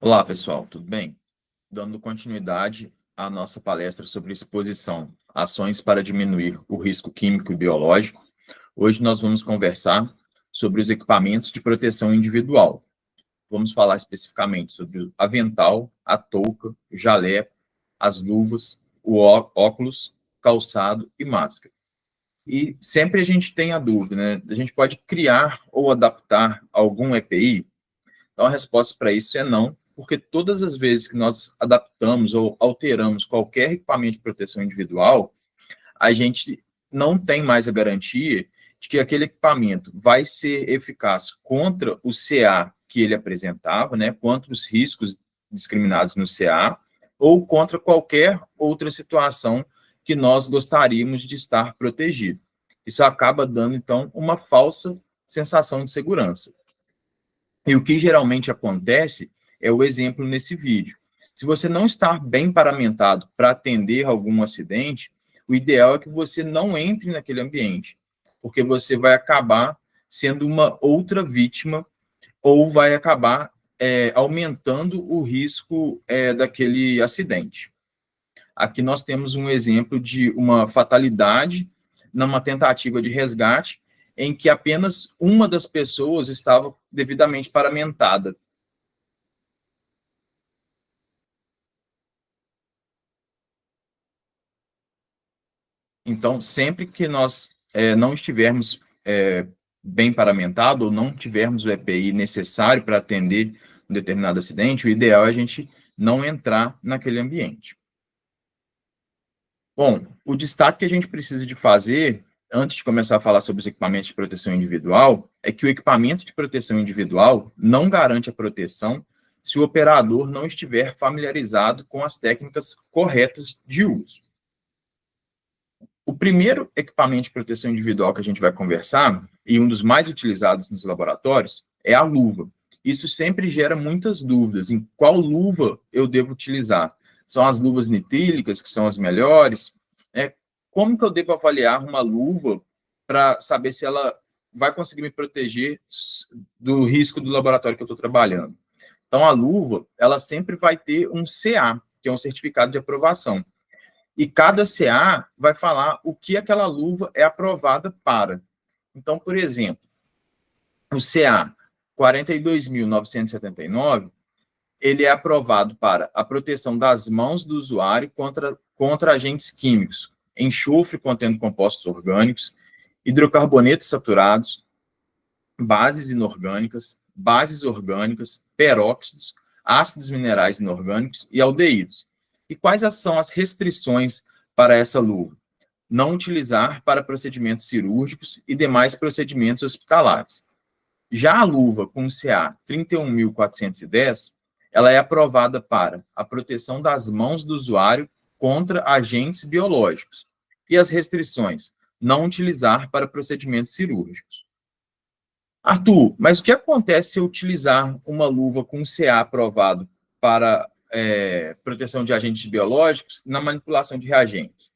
Olá, pessoal, tudo bem? Dando continuidade à nossa palestra sobre exposição, ações para diminuir o risco químico e biológico, hoje nós vamos conversar sobre os equipamentos de proteção individual. Vamos falar especificamente sobre o avental, a touca, o jaleco, as luvas, o óculos, calçado e máscara. E sempre a gente tem a dúvida, né? A gente pode criar ou adaptar algum EPI? Então, a resposta para isso é não, porque todas as vezes que nós adaptamos ou alteramos qualquer equipamento de proteção individual, a gente não tem mais a garantia de que aquele equipamento vai ser eficaz contra o CA que ele apresentava, né, contra os riscos discriminados no CA, ou contra qualquer outra situação que nós gostaríamos de estar protegido. Isso acaba dando, então, uma falsa sensação de segurança. E o que geralmente acontece é o exemplo nesse vídeo. Se você não está bem paramentado para atender algum acidente, o ideal é que você não entre naquele ambiente, porque você vai acabar sendo uma outra vítima ou vai acabar aumentando o risco daquele acidente. Aqui nós temos um exemplo de uma fatalidade numa tentativa de resgate, em que apenas uma das pessoas estava devidamente paramentada. Então, sempre que nós não estivermos bem paramentado ou não tivermos o EPI necessário para atender um determinado acidente, o ideal é a gente não entrar naquele ambiente. Bom, o destaque que a gente precisa de fazer, antes de começar a falar sobre os equipamentos de proteção individual, é que o equipamento de proteção individual não garante a proteção se o operador não estiver familiarizado com as técnicas corretas de uso. O primeiro equipamento de proteção individual que a gente vai conversar, e um dos mais utilizados nos laboratórios, é a luva. Isso sempre gera muitas dúvidas em qual luva eu devo utilizar. São as luvas nitrílicas, que são as melhores? Como que eu devo avaliar uma luva para saber se ela vai conseguir me proteger do risco do laboratório que eu estou trabalhando? Então, a luva, ela sempre vai ter um CA, que é um certificado de aprovação. E cada CA vai falar o que aquela luva é aprovada para. Então, por exemplo, o CA 42.979, ele é aprovado para a proteção das mãos do usuário contra agentes químicos, enxofre contendo compostos orgânicos, hidrocarbonetos saturados, bases inorgânicas, bases orgânicas, peróxidos, ácidos minerais inorgânicos e aldeídos. E quais são as restrições para essa luva? Não utilizar para procedimentos cirúrgicos e demais procedimentos hospitalares. Já a luva com CA 31.410, ela é aprovada para a proteção das mãos do usuário contra agentes biológicos. E as restrições? Não utilizar para procedimentos cirúrgicos. Arthur, mas o que acontece se eu utilizar uma luva com CA aprovado para proteção de agentes biológicos na manipulação de reagentes?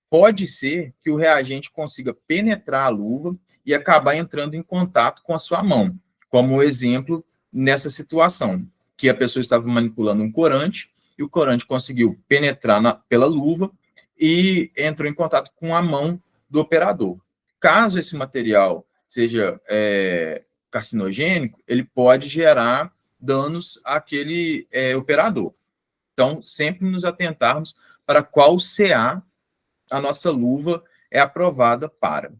Pode ser que o reagente consiga penetrar a luva e acabar entrando em contato com a sua mão, como o exemplo nessa situação, que a pessoa estava manipulando um corante e o corante conseguiu penetrar pela luva e entrou em contato com a mão do operador. Caso esse material seja carcinogênico, ele pode gerar danos àquele operador. Então, sempre nos atentarmos para qual CA a nossa luva é aprovada para.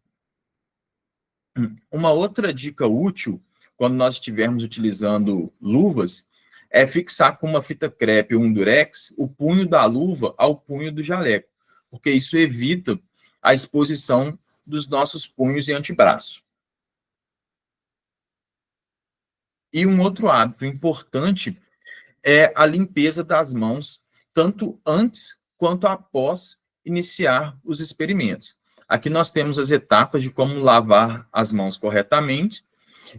Uma outra dica útil, quando nós estivermos utilizando luvas, é fixar com uma fita crepe ou um durex o punho da luva ao punho do jaleco, porque isso evita a exposição dos nossos punhos e antebraço. E um outro hábito importante é a limpeza das mãos, tanto antes quanto após iniciar os experimentos. Aqui nós temos as etapas de como lavar as mãos corretamente,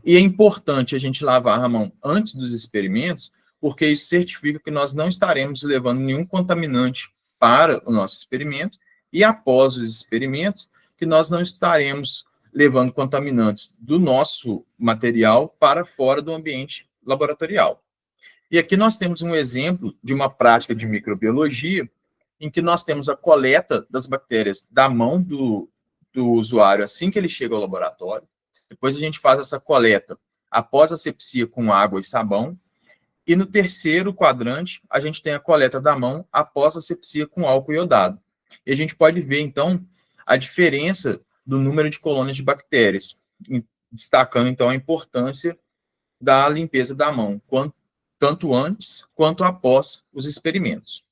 e é importante a gente lavar a mão antes dos experimentos, porque isso certifica que nós não estaremos levando nenhum contaminante para o nosso experimento, e após os experimentos, que nós não estaremos levando contaminantes do nosso material para fora do ambiente laboratorial. E aqui nós temos um exemplo de uma prática de microbiologia em que nós temos a coleta das bactérias da mão do usuário assim que ele chega ao laboratório. Depois a gente faz essa coleta após a asepsia com água e sabão. E no terceiro quadrante, a gente tem a coleta da mão após a asepsia com álcool iodado. E a gente pode ver, então, a diferença do número de colônias de bactérias, destacando, então, a importância da limpeza da mão, tanto antes quanto após os experimentos.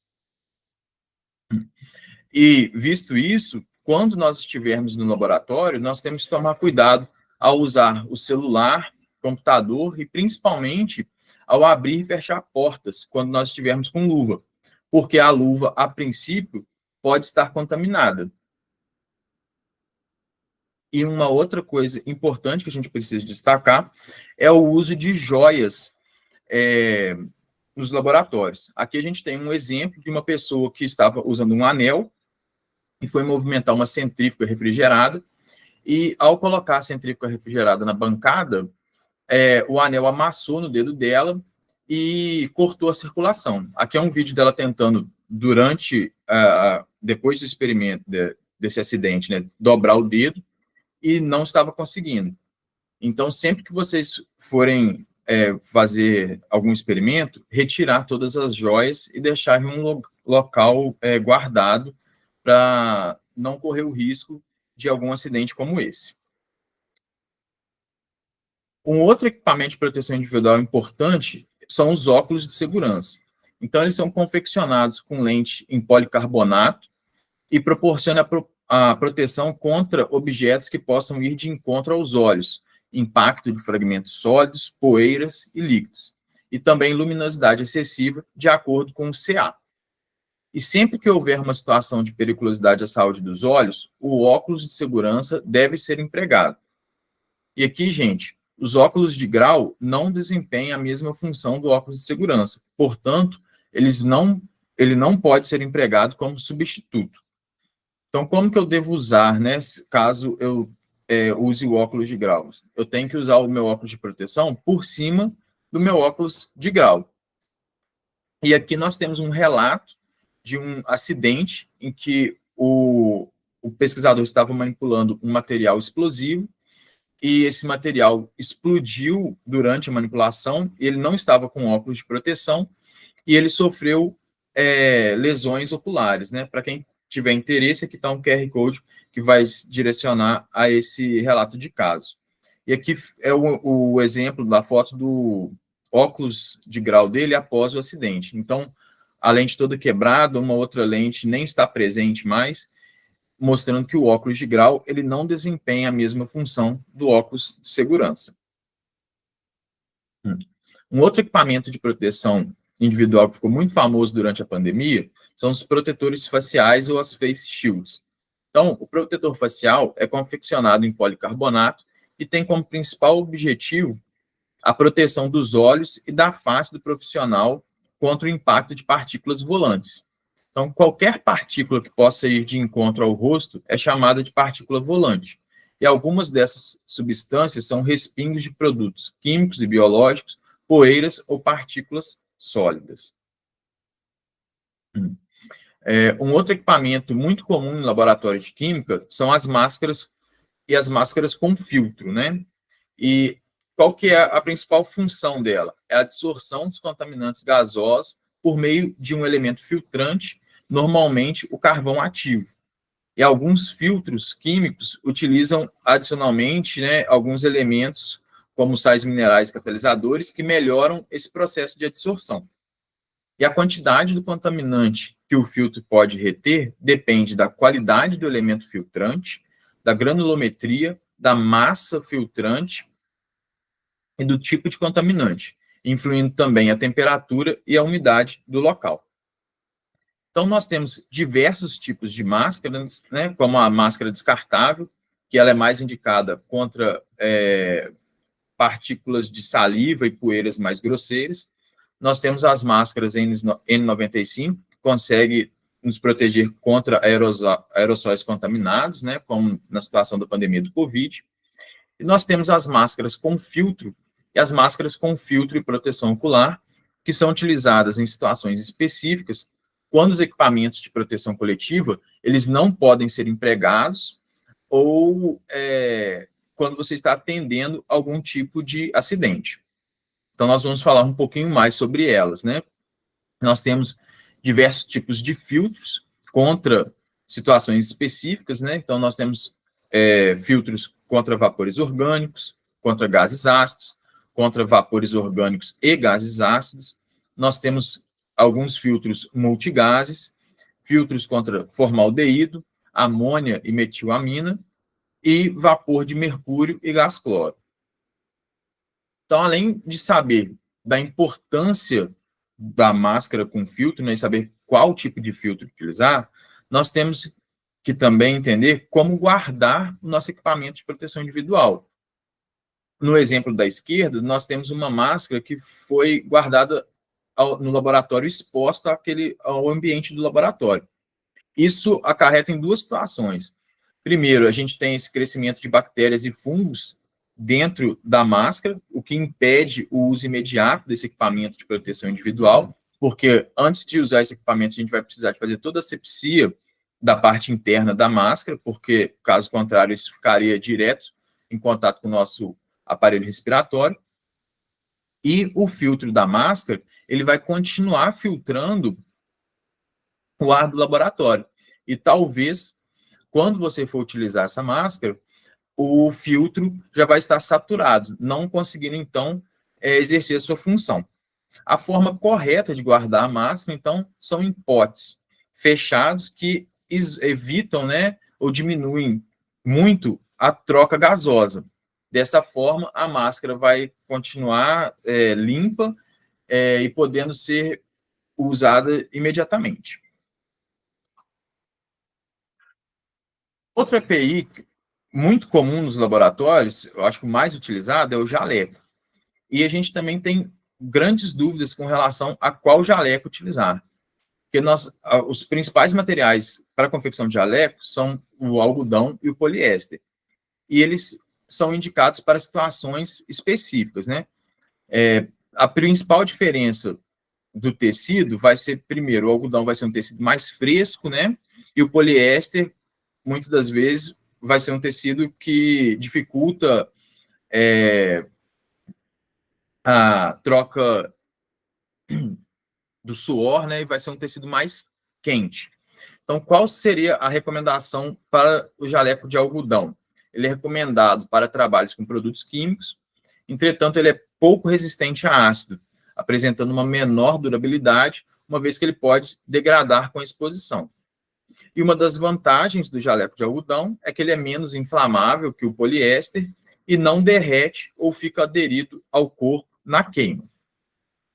E, visto isso, quando nós estivermos no laboratório, nós temos que tomar cuidado ao usar o celular, computador e, principalmente, ao abrir e fechar portas, quando nós estivermos com luva, porque a luva, a princípio, pode estar contaminada. E uma outra coisa importante que a gente precisa destacar é o uso de joias nos laboratórios. Aqui a gente tem um exemplo de uma pessoa que estava usando um anel e foi movimentar uma centrífuga refrigerada, e ao colocar a centrífuga refrigerada na bancada, o anel amassou no dedo dela e cortou a circulação. Aqui é um vídeo dela tentando, depois do experimento desse acidente, né, dobrar o dedo, e não estava conseguindo. Então, sempre que vocês forem fazer algum experimento, retirar todas as joias e deixar em um local guardado para não correr o risco de algum acidente como esse. Um outro equipamento de proteção individual importante são os óculos de segurança. Então, eles são confeccionados com lente em policarbonato e proporcionam a proteção contra objetos que possam ir de encontro aos olhos, impacto de fragmentos sólidos, poeiras e líquidos, e também luminosidade excessiva, de acordo com o CA. E sempre que houver uma situação de periculosidade à saúde dos olhos, o óculos de segurança deve ser empregado. E aqui, gente, os óculos de grau não desempenham a mesma função do óculos de segurança. Portanto, ele não pode ser empregado como substituto. Então, como que eu devo usar, né, caso eu use o óculos de grau? Eu tenho que usar o meu óculos de proteção por cima do meu óculos de grau. E aqui nós temos um relato de um acidente em que o pesquisador estava manipulando um material explosivo e esse material explodiu durante a manipulação, ele não estava com óculos de proteção e ele sofreu lesões oculares, né? Para quem tiver interesse, aqui está um QR Code que vai direcionar a esse relato de caso. E aqui é o exemplo da foto do óculos de grau dele após o acidente. Então, a lente toda quebrada, uma outra lente nem está presente mais, mostrando que o óculos de grau ele não desempenha a mesma função do óculos de segurança. Um outro equipamento de proteção individual que ficou muito famoso durante a pandemia são os protetores faciais ou as face shields. Então, o protetor facial é confeccionado em policarbonato e tem como principal objetivo a proteção dos olhos e da face do profissional contra o impacto de partículas volantes. Então, qualquer partícula que possa ir de encontro ao rosto é chamada de partícula volante. E algumas dessas substâncias são respingos de produtos químicos e biológicos, poeiras ou partículas sólidas. Um outro equipamento muito comum em laboratório de química são as máscaras e as máscaras com filtro, né? E qual que é a principal função dela? É a absorção dos contaminantes gasosos por meio de um elemento filtrante, normalmente o carvão ativo. E alguns filtros químicos utilizam adicionalmente, né, alguns elementos como sais minerais catalisadores que melhoram esse processo de adsorção. E a quantidade do contaminante que o filtro pode reter depende da qualidade do elemento filtrante, da granulometria, da massa filtrante e do tipo de contaminante, influindo também a temperatura e a umidade do local. Então, nós temos diversos tipos de máscaras, né, como a máscara descartável, que ela é mais indicada contra partículas de saliva e poeiras mais grosseiras. Nós temos as máscaras N95, que consegue nos proteger contra aerossóis contaminados, né, como na situação da pandemia do Covid. E nós temos as máscaras com filtro, e as máscaras com filtro e proteção ocular, que são utilizadas em situações específicas, quando os equipamentos de proteção coletiva, eles não podem ser empregados ou quando você está atendendo algum tipo de acidente. Então, nós vamos falar um pouquinho mais sobre elas, né? Nós temos diversos tipos de filtros contra situações específicas, né? Então, nós temos filtros contra vapores orgânicos, contra gases ácidos, contra vapores orgânicos e gases ácidos. Nós temos alguns filtros multigases, filtros contra formaldeído, amônia e metilamina, e vapor de mercúrio e gás cloro. Então, além de saber da importância da máscara com filtro, né, e saber qual tipo de filtro utilizar, nós temos que também entender como guardar o nosso equipamento de proteção individual. No exemplo da esquerda, nós temos uma máscara que foi guardada no laboratório exposta ao ambiente do laboratório. Isso acarreta em duas situações. Primeiro, a gente tem esse crescimento de bactérias e fungos dentro da máscara, o que impede o uso imediato desse equipamento de proteção individual, porque antes de usar esse equipamento, a gente vai precisar de fazer toda a asepsia da parte interna da máscara, porque, caso contrário, isso ficaria direto em contato com o nosso aparelho respiratório. E o filtro da máscara, ele vai continuar filtrando o ar do laboratório. E talvez, quando você for utilizar essa máscara, o filtro já vai estar saturado, não conseguindo, então, exercer a sua função. A forma correta de guardar a máscara, então, são em potes fechados que evitam, né, ou diminuem muito a troca gasosa. Dessa forma, a máscara vai continuar limpa e podendo ser usada imediatamente. Outra EPI muito comum nos laboratórios, eu acho que o mais utilizado é o jaleco. E a gente também tem grandes dúvidas com relação a qual jaleco utilizar. Porque os principais materiais para a confecção de jaleco são o algodão e o poliéster. E eles são indicados para situações específicas, né? A principal diferença do tecido vai ser, primeiro, o algodão vai ser um tecido mais fresco, né? E o poliéster, muitas das vezes, vai ser um tecido que dificulta a troca do suor, né? E vai ser um tecido mais quente. Então, qual seria a recomendação para o jaleco de algodão? Ele é recomendado para trabalhos com produtos químicos, entretanto, ele é pouco resistente a ácido, apresentando uma menor durabilidade, uma vez que ele pode degradar com a exposição. E uma das vantagens do jaleco de algodão é que ele é menos inflamável que o poliéster e não derrete ou fica aderido ao corpo na queima.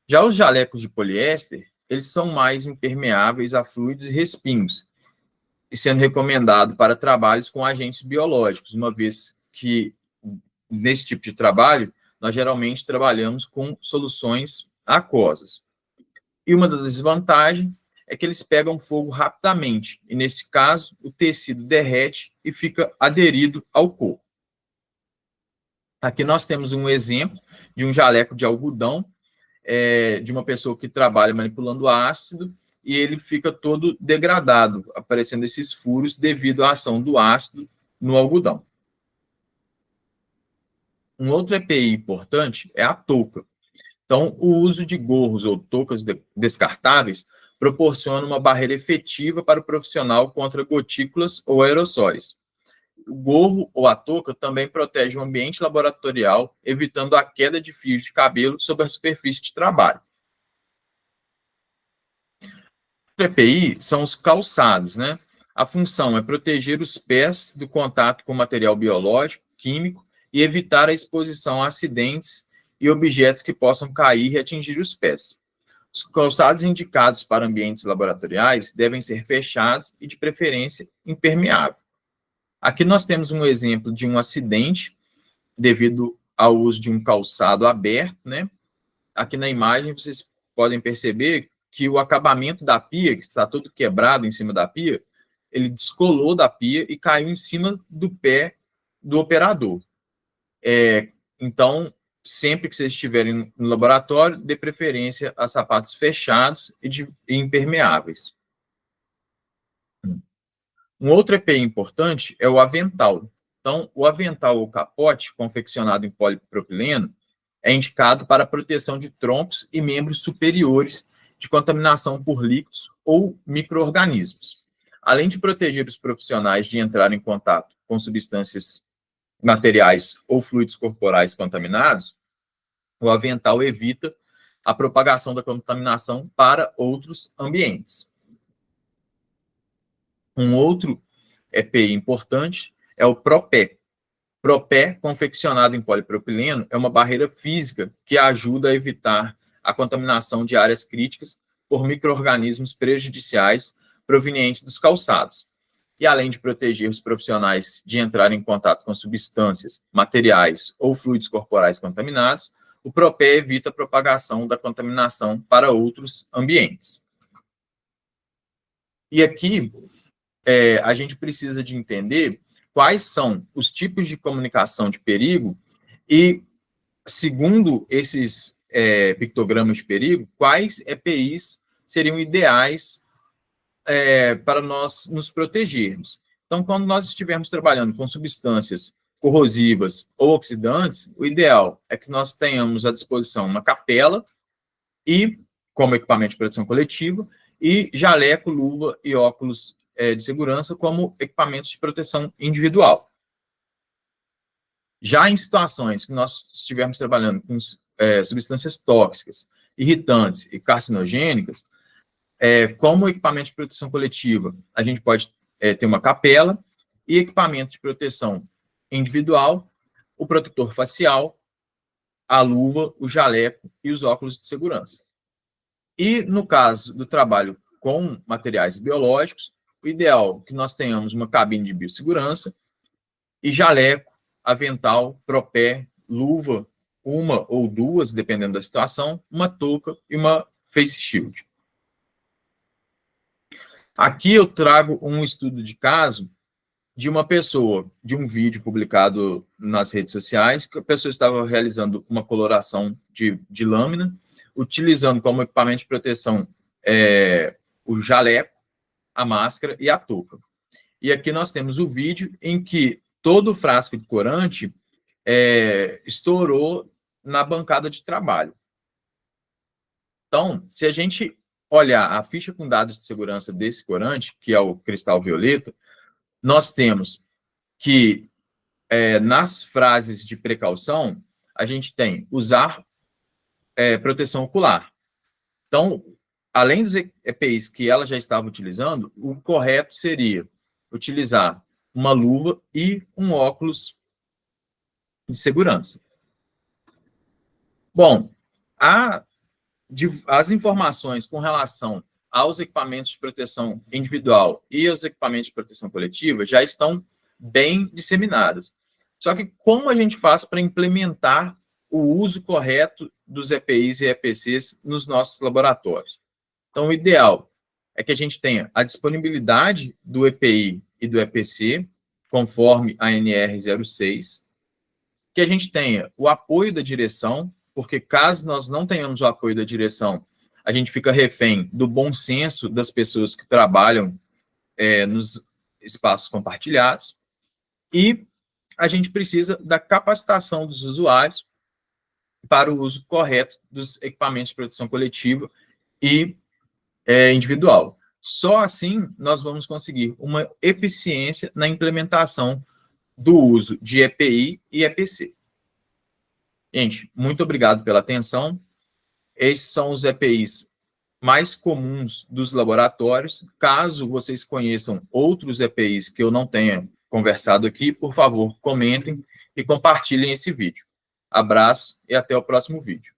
Já os jalecos de poliéster, eles são mais impermeáveis a fluidos e respingos, e sendo recomendado para trabalhos com agentes biológicos, uma vez que, nesse tipo de trabalho, nós geralmente trabalhamos com soluções aquosas. E uma das desvantagens é que eles pegam fogo rapidamente, e nesse caso, o tecido derrete e fica aderido ao corpo. Aqui nós temos um exemplo de um jaleco de algodão, de uma pessoa que trabalha manipulando ácido, e ele fica todo degradado, aparecendo esses furos devido à ação do ácido no algodão. Um outro EPI importante é a touca. Então, o uso de gorros ou toucas descartáveis proporciona uma barreira efetiva para o profissional contra gotículas ou aerossóis. O gorro ou a touca também protege o ambiente laboratorial, evitando a queda de fios de cabelo sobre a superfície de trabalho. O EPI são os calçados, né? A função é proteger os pés do contato com material biológico, químico e evitar a exposição a acidentes e objetos que possam cair e atingir os pés. Os calçados indicados para ambientes laboratoriais devem ser fechados e, de preferência, impermeável. Aqui nós temos um exemplo de um acidente devido ao uso de um calçado aberto, né? Aqui na imagem vocês podem perceber que o acabamento da pia, que está todo quebrado em cima da pia, ele descolou da pia e caiu em cima do pé do operador. Então, sempre que vocês estiverem no laboratório, dê preferência a sapatos fechados e impermeáveis. Um outro EPI importante é o avental. Então, o avental ou capote, confeccionado em polipropileno, é indicado para a proteção de troncos e membros superiores de contaminação por líquidos ou micro-organismos. Além de proteger os profissionais de entrar em contato com substâncias materiais ou fluidos corporais contaminados, o avental evita a propagação da contaminação para outros ambientes. Um outro EPI importante é o PROPÉ. PROPÉ, confeccionado em polipropileno, é uma barreira física que ajuda a evitar a contaminação de áreas críticas por micro-organismos prejudiciais provenientes dos calçados. E além de proteger os profissionais de entrar em contato com substâncias, materiais ou fluidos corporais contaminados, o PROPÉ evita a propagação da contaminação para outros ambientes. E aqui, a gente precisa de entender quais são os tipos de comunicação de perigo e, segundo esses pictogramas de perigo, quais EPIs seriam ideais para nós nos protegermos. Então, quando nós estivermos trabalhando com substâncias corrosivas ou oxidantes, o ideal é que nós tenhamos à disposição uma capela e, como equipamento de proteção coletiva, e jaleco, luva e óculos de segurança como equipamentos de proteção individual. Já em situações que nós estivermos trabalhando com substâncias tóxicas, irritantes e carcinogênicas, como equipamento de proteção coletiva, a gente pode ter uma capela e equipamento de proteção individual, o protetor facial, a luva, o jaleco e os óculos de segurança. E no caso do trabalho com materiais biológicos, o ideal é que nós tenhamos uma cabine de biossegurança e jaleco, avental, PROPÉ, luva, uma ou duas, dependendo da situação, uma touca e uma face shield. Aqui eu trago um estudo de caso de uma pessoa, de um vídeo publicado nas redes sociais, que a pessoa estava realizando uma coloração de lâmina, utilizando como equipamento de proteção o jaleco, a máscara e a touca. E aqui nós temos o vídeo em que todo o frasco de corante estourou na bancada de trabalho. Então, se a gente olhar a ficha com dados de segurança desse corante, que é o cristal violeta, nós temos que, nas frases de precaução, a gente tem usar proteção ocular. Então, além dos EPIs que ela já estava utilizando, o correto seria utilizar uma luva e um óculos de segurança. Bom, as informações com relação aos equipamentos de proteção individual e aos equipamentos de proteção coletiva já estão bem disseminadas. Só que como a gente faz para implementar o uso correto dos EPIs e EPCs nos nossos laboratórios? Então, o ideal é que a gente tenha a disponibilidade do EPI e do EPC, conforme a NR 06, que a gente tenha o apoio da direção, porque caso nós não tenhamos o apoio da direção, a gente fica refém do bom senso das pessoas que trabalham nos espaços compartilhados, e a gente precisa da capacitação dos usuários para o uso correto dos equipamentos de proteção coletiva e individual. Só assim nós vamos conseguir uma eficiência na implementação do uso de EPI e EPC. Gente, muito obrigado pela atenção. Esses são os EPIs mais comuns dos laboratórios. Caso vocês conheçam outros EPIs que eu não tenha conversado aqui, por favor, comentem e compartilhem esse vídeo. Abraço e até o próximo vídeo.